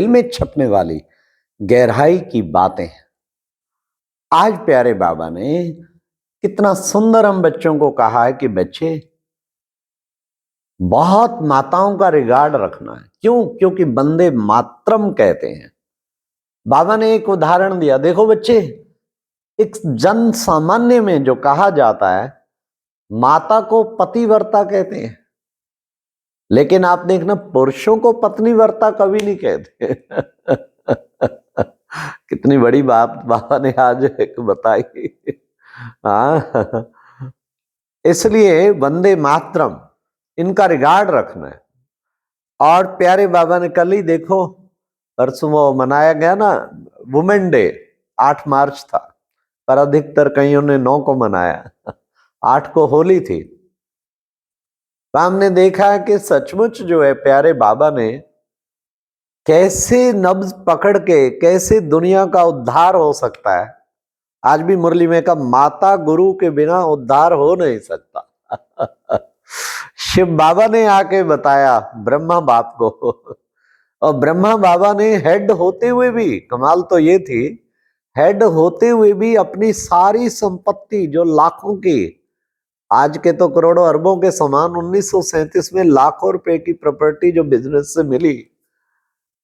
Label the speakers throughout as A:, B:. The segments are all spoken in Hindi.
A: दिल में छपने वाली गहराई की बातें। आज प्यारे बाबा ने कितना सुंदर हम बच्चों को कहा है कि बच्चे बहुत माताओं का रिगार्ड रखना है। क्यों? क्योंकि वंदे मातरम कहते हैं। बाबा ने एक उदाहरण दिया, देखो बच्चे, एक जन सामान्य में जो कहा जाता है, माता को पतिव्रता कहते हैं, लेकिन आप देखना पुरुषों को पत्नीव्रता कभी नहीं कहते। कितनी बड़ी बात बाबा ने आज एक बताई। हाँ, इसलिए वंदे मातरम इनका रिगार्ड रखना है। और प्यारे बाबा ने कल ही देखो, परसों वो मनाया गया ना वुमेन डे, 8 मार्च था, पर अधिकतर कईयों ने 9 को मनाया। 8 को होली थी। तो हमने देखा है कि सचमुच जो है प्यारे बाबा ने कैसे नब्ज पकड़ के कैसे दुनिया का उद्धार हो सकता है। आज भी मुरली में का माता गुरु के बिना उद्धार हो नहीं सकता। शिव बाबा ने आके बताया ब्रह्मा बाप को, और ब्रह्मा बाबा ने हेड होते हुए भी, कमाल तो ये थी, हेड होते हुए भी अपनी सारी संपत्ति जो लाखों की, आज के तो करोड़ों अरबों के समान, 1937 में लाखों रुपए की प्रॉपर्टी जो बिजनेस से मिली,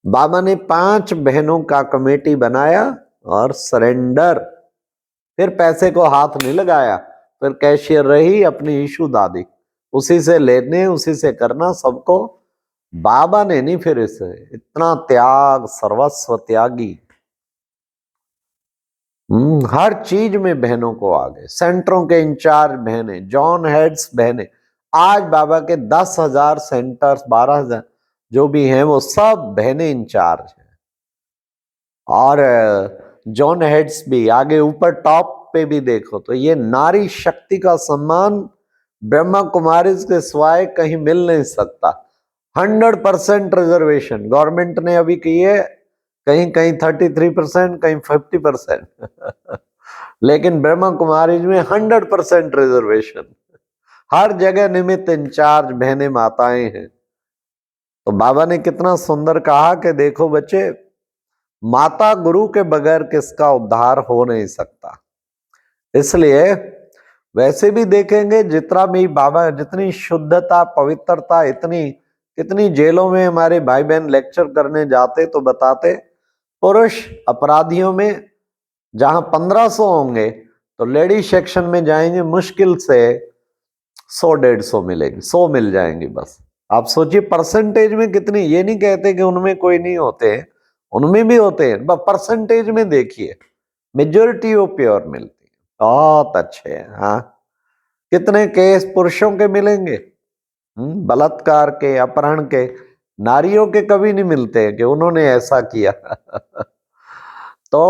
A: बाबा ने 5 बहनों का कमेटी बनाया और सरेंडर। फिर पैसे को हाथ नहीं लगाया, फिर कैशियर रही अपनी ईशू दादी, उसी से लेने उसी से करना सबको। बाबा ने नहीं, फिर इसे इतना त्याग, सर्वस्व त्यागी, हर चीज में बहनों को आगे, सेंटरों के इंचार्ज बहने, जॉन हेड्स बहने। आज बाबा के 10,000 सेंटर्स, 12,000 जो भी हैं, वो सब बहने इंचार्ज हैं। और जॉन हेड्स भी आगे, ऊपर टॉप पे भी देखो तो ये नारी शक्ति का सम्मान ब्रह्मा कुमारी के सिवाय कहीं मिल नहीं सकता। 100% रिजर्वेशन गवर्नमेंट ने अभी की है, कहीं कहीं 33%, कहीं 50%। लेकिन ब्रह्मा कुमारी में 100% रिजर्वेशन, हर जगह निमित्त इंचार्ज बहने माताएं हैं। तो बाबा ने कितना सुंदर कहा कि देखो बच्चे, माता गुरु के बगैर किसका उद्धार हो नहीं सकता। इसलिए वैसे भी देखेंगे, जितना भी बाबा, जितनी शुद्धता, पवित्रता, इतनी कितनी जेलों में हमारे भाई बहन लेक्चर करने जाते तो बताते, पुरुष अपराधियों में जहां 1500 होंगे, तो लेडी सेक्शन में जाएंगे मुश्किल से 100-150 मिलेंगे, 100 मिल जाएंगे बस। आप सोचिए परसेंटेज में कितनी, ये नहीं कहते कि उनमें कोई नहीं होते, उनमें भी होते हैं, बस परसेंटेज में देखिए मेजोरिटी वो प्योर मिलती है। बहुत अच्छे हैं। हाँ, कितने केस पुरुषों के मिलेंगे, बलात्कार के, अपहरण के, नारियों के कभी नहीं मिलते हैं कि उन्होंने ऐसा किया। तो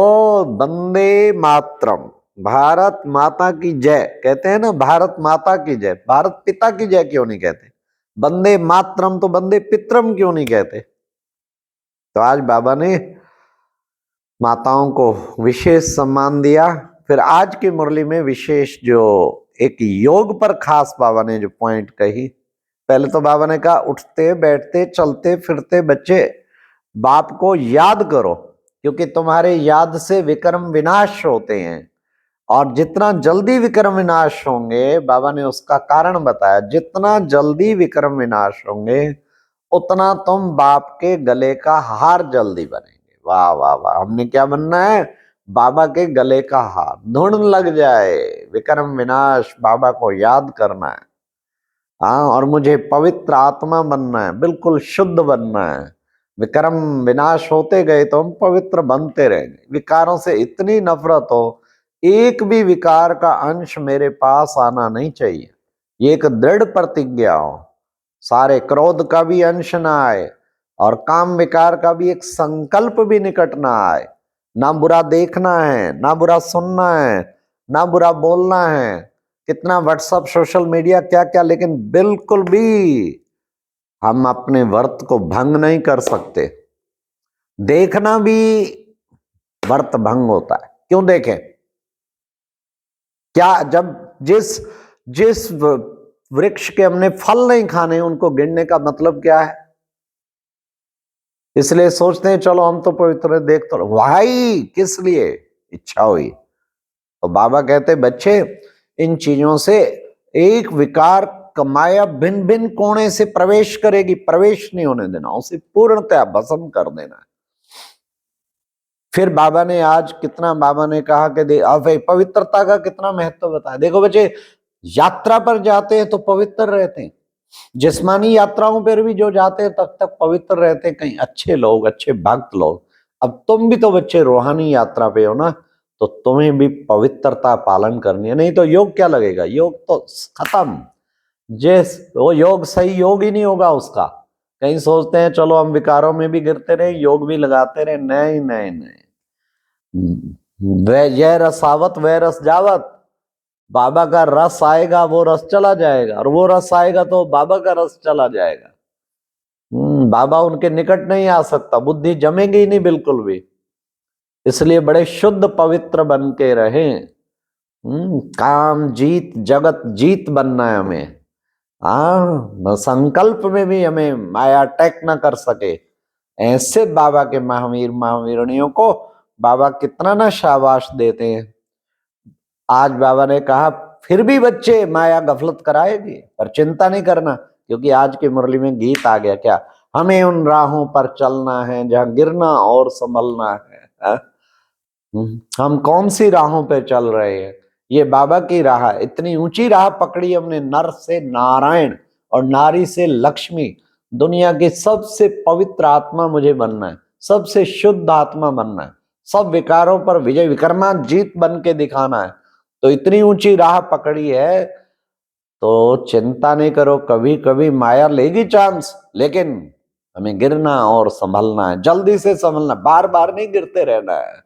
A: वंदे मातरम, भारत माता की जय कहते हैं ना, भारत माता की जय, भारत पिता की जय क्यों नहीं कहते? वंदे मातरम तो वंदे पितरम क्यों नहीं कहते? तो आज बाबा ने माताओं को विशेष सम्मान दिया। फिर आज की मुरली में विशेष जो एक योग पर खास बाबा ने जो पॉइंट कही, पहले तो बाबा ने कहा उठते बैठते चलते फिरते बच्चे बाप को याद करो, क्योंकि तुम्हारे याद से विक्रम विनाश होते हैं। और जितना जल्दी विक्रम विनाश होंगे, बाबा ने उसका कारण बताया, जितना जल्दी विक्रम विनाश होंगे उतना तुम बाप के गले का हार जल्दी बनेंगे। वाह वाह वाह, हमने क्या बनना है? बाबा के गले का हार। धुन लग जाए, विक्रम विनाश, बाबा को याद करना है। हाँ, और मुझे पवित्र आत्मा बनना है, बिल्कुल शुद्ध बनना है। विक्रम विनाश होते गए तो हम पवित्र बनते रहेंगे। विकारों से इतनी नफरत हो, एक भी विकार का अंश मेरे पास आना नहीं चाहिए, ये एक दृढ़ प्रतिज्ञा हो। सारे क्रोध का भी अंश ना आए, और काम विकार का भी एक संकल्प भी निकट ना आए। ना बुरा देखना है, ना बुरा सुनना है, ना बुरा बोलना है। कितना व्हाट्सएप, सोशल मीडिया, क्या क्या, लेकिन बिल्कुल भी हम अपने व्रत को भंग नहीं कर सकते। देखना भी व्रत भंग होता है। क्यों देखें? क्या जब जिस जिस वृक्ष के हमने फल नहीं खाने, उनको गिनने का मतलब क्या है? इसलिए सोचते हैं चलो हम तो पवित्र हैं, देख तो भाई किस लिए इच्छा हुई। तो बाबा कहते बच्चे इन चीजों से एक विकार कमाया भिन्न भिन्न कोने से प्रवेश करेगी, प्रवेश नहीं होने देना, उसे पूर्णतया भस्म कर देना। फिर बाबा ने आज कितना, बाबा ने कहा कि अब पवित्रता का कितना महत्व बताया। देखो बच्चे, यात्रा पर जाते हैं तो पवित्र रहते हैं, जिस्मानी यात्राओं पर भी जो जाते हैं तब तक पवित्र रहते हैं, कहीं अच्छे लोग, अच्छे भक्त लोग। अब तुम भी तो बच्चे रूहानी यात्रा पे हो ना, तो तुम्हें भी पवित्रता पालन करनी है, नहीं तो योग क्या लगेगा, योग तो खत्म। जिस वो योग सही योग ही नहीं होगा उसका। कहीं सोचते हैं चलो हम विकारों में भी गिरते रहे, योग भी लगाते रहे, नहीं नहीं नहीं। यह रसावत वह रस जावत, बाबा का रस आएगा वो रस चला जाएगा, और वो रस आएगा तो बाबा का रस चला जाएगा। बाबा उनके निकट नहीं आ सकता, बुद्धि जमेगी ही नहीं बिल्कुल भी। इसलिए बड़े शुद्ध पवित्र बन के रहे। काम जीत जगत जीत बनना है हमें। संकल्प में भी हमें माया अटैक ना कर सके। ऐसे बाबा के महावीर महावीरणियों को बाबा कितना ना शाबाश देते हैं। आज बाबा ने कहा फिर भी बच्चे माया गफलत कराएगी, पर चिंता नहीं करना, क्योंकि आज की मुरली में गीत आ गया क्या, हमें उन राहों पर चलना है जहां गिरना और संभलना है। हम कौन सी राहों पे चल रहे हैं, ये बाबा की राह, इतनी ऊंची राह पकड़ी हमने, नर से नारायण और नारी से लक्ष्मी। दुनिया की सबसे पवित्र आत्मा मुझे बनना है, सबसे शुद्ध आत्मा बनना है, सब विकारों पर विजय विकर्मा जीत बन के दिखाना है। तो इतनी ऊंची राह पकड़ी है, तो चिंता नहीं करो, कभी कभी माया लेगी चांस, लेकिन हमें गिरना और संभलना है, जल्दी से संभलना, बार बार नहीं गिरते रहना है।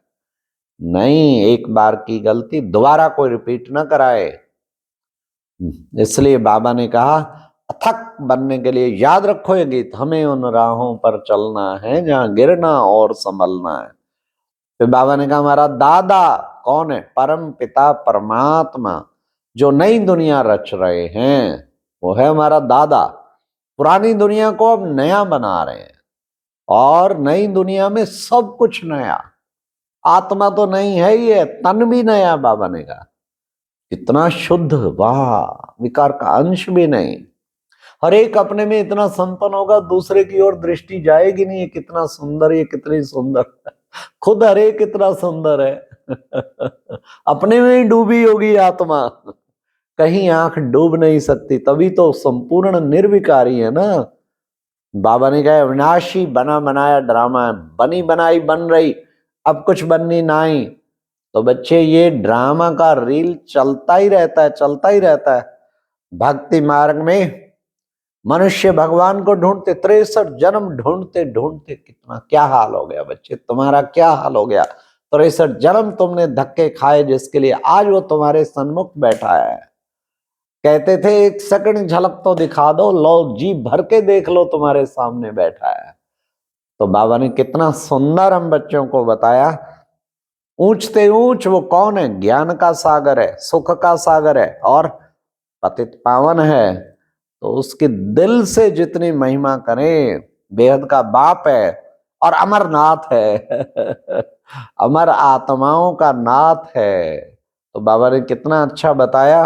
A: नहीं, एक बार की गलती दोबारा कोई रिपीट ना कराए। इसलिए बाबा ने कहा अथक बनने के लिए याद रखो ये गीत, हमें उन राहों पर चलना है जहां गिरना और संभलना है। फिर बाबा ने कहा हमारा दादा कौन है, परम पिता परमात्मा, जो नई दुनिया रच रहे हैं वो है हमारा दादा। पुरानी दुनिया को अब नया बना रहे हैं, और नई दुनिया में सब कुछ नया। आत्मा तो नहीं है ही है, तन भी नया। बाबा ने कहा इतना शुद्ध, वाह, विकार का अंश भी नहीं। हर एक अपने में इतना संपन्न होगा, दूसरे की ओर दृष्टि जाएगी नहीं, ये कितना सुंदर, ये कितनी सुंदर, खुद हर एक कितना सुंदर है। अपने में ही डूबी होगी आत्मा, कहीं आंख डूब नहीं सकती, तभी तो संपूर्ण निर्विकारी है ना। बाबा ने कहा अविनाशी बना बनाया ड्रामा है, बनी बनाई बन रही, अब कुछ बननी नहीं। तो बच्चे ये ड्रामा का रील चलता ही रहता है, चलता ही रहता है। भक्ति मार्ग में मनुष्य भगवान को ढूंढते, 63 जन्म ढूंढते ढूंढते कितना क्या हाल हो गया बच्चे, तुम्हारा क्या हाल हो गया। 63 जन्म तुमने धक्के खाए, जिसके लिए आज वो तुम्हारे सन्मुख बैठा है। कहते थे एक सेकंड झलक तो दिखा दो, लो जी भर के देख लो, तुम्हारे सामने बैठा है। तो बाबा ने कितना सुंदर हम बच्चों को बताया, ऊंचते ऊंच वो कौन है, ज्ञान का सागर है, सुख का सागर है, और पतित पावन है। तो उसके दिल से जितनी महिमा करें, बेहद का बाप है और अमरनाथ है। अमर आत्माओं का नाथ है। तो बाबा ने कितना अच्छा बताया।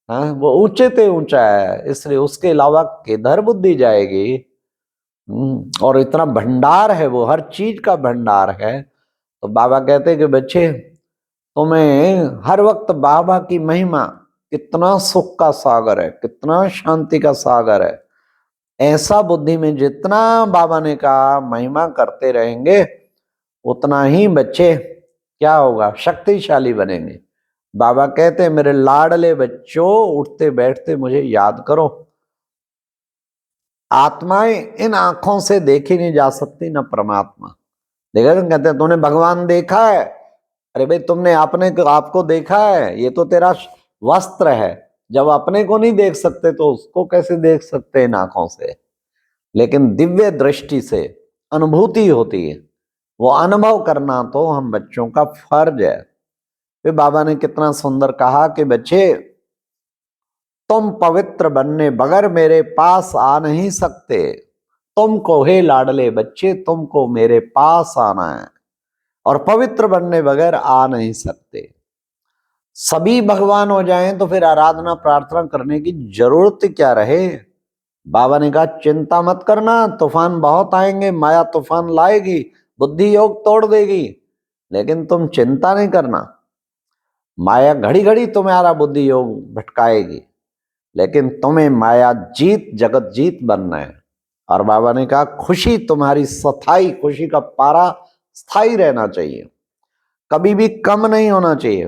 A: हाँ, वो ऊंचे ते ऊंचा है, इसलिए उसके अलावा किधर बुद्धि जाएगी। और इतना भंडार है, वो हर चीज का भंडार है। तो बाबा कहते कि बच्चे तुम्हें हर वक्त बाबा की महिमा, कितना सुख का सागर है, कितना शांति का सागर है, ऐसा बुद्धि में जितना बाबा ने कहा महिमा करते रहेंगे, उतना ही बच्चे क्या होगा, शक्तिशाली बनेंगे। बाबा कहते हैं मेरे लाडले बच्चों, उठते बैठते मुझे याद करो। आत्माएं इन आंखों से देखी नहीं जा सकती, ना परमात्मा देखा। कहते हैं तूने भगवान देखा है, अरे भाई तुमने अपने आपको देखा है, ये तो तेरा वस्त्र है। जब अपने को नहीं देख सकते तो उसको कैसे देख सकते हैं आंखों से। लेकिन दिव्य दृष्टि से अनुभूति होती है, वो अनुभव करना तो हम बच्चों का फर्ज है। फिर बाबा ने कितना सुंदर कहा कि बच्चे तुम पवित्र बनने बगैर मेरे पास आ नहीं सकते, तुमको हे लाडले बच्चे, तुमको मेरे पास आना है और पवित्र बनने बगैर आ नहीं सकते। सभी भगवान हो जाएं तो फिर आराधना प्रार्थना करने की जरूरत क्या रहे। बाबा ने कहा चिंता मत करना, तूफान बहुत आएंगे, माया तूफान लाएगी, बुद्धि योग तोड़ देगी, लेकिन तुम चिंता नहीं करना। माया घड़ी घड़ी तुम्हारा बुद्धि योग भटकाएगी, लेकिन तुम्हें माया जीत जगत जीत बनना है। और बाबा ने कहा खुशी तुम्हारी स्थायी, खुशी का पारा स्थायी रहना चाहिए, कभी भी कम नहीं होना चाहिए।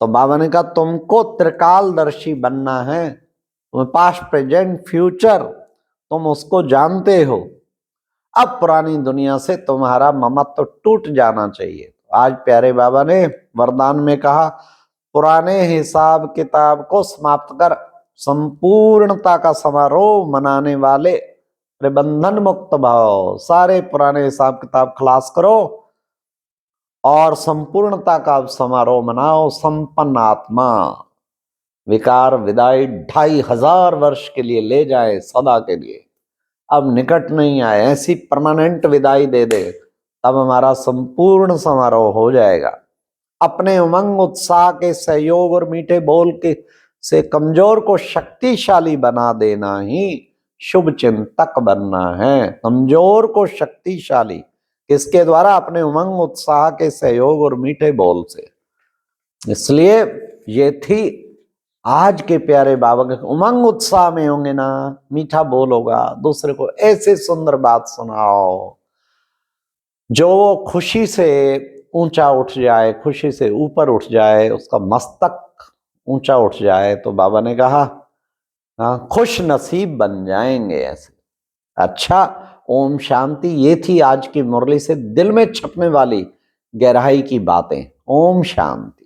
A: तो बाबा ने कहा तुमको त्रिकालदर्शी बनना है, तुम्हें पास्ट प्रेजेंट फ्यूचर तुम उसको जानते हो। अब पुरानी दुनिया से तुम्हारा ममत्व टूट जाना चाहिए। आज प्यारे बाबा ने वरदान में कहा पुराने हिसाब किताब को समाप्त कर संपूर्णता का समारोह मनाने वाले प्रबंधन मुक्त भाव, सारे पुराने हिसाब किताब खलास करो और संपूर्णता का समारोह मनाओ। संपन्न आत्मा विकार विदाई 2500 वर्ष के लिए ले जाए, सदा के लिए, अब निकट नहीं आए, ऐसी परमानेंट विदाई दे दे, तब हमारा संपूर्ण समारोह हो जाएगा। अपने उमंग उत्साह के सहयोग और मीठे बोल के से कमजोर को शक्तिशाली बना देना ही शुभ चिंतक बनना है। कमजोर को शक्तिशाली किसके द्वारा? अपने उमंग उत्साह के सहयोग और मीठे बोल से। इसलिए ये थी आज के प्यारे बाबा के उमंग उत्साह में होंगे ना, मीठा बोल होगा, दूसरे को ऐसे सुंदर बात सुनाओ जो वो खुशी से ऊंचा उठ जाए, खुशी से ऊपर उठ जाए, उसका मस्तक ऊंचा उठ जाए। तो बाबा ने कहा हाँ, खुश नसीब बन जाएंगे ऐसे। अच्छा, ओम शांति। ये थी आज की मुरली से दिल में छपने वाली गहराई की बातें। ओम शांति।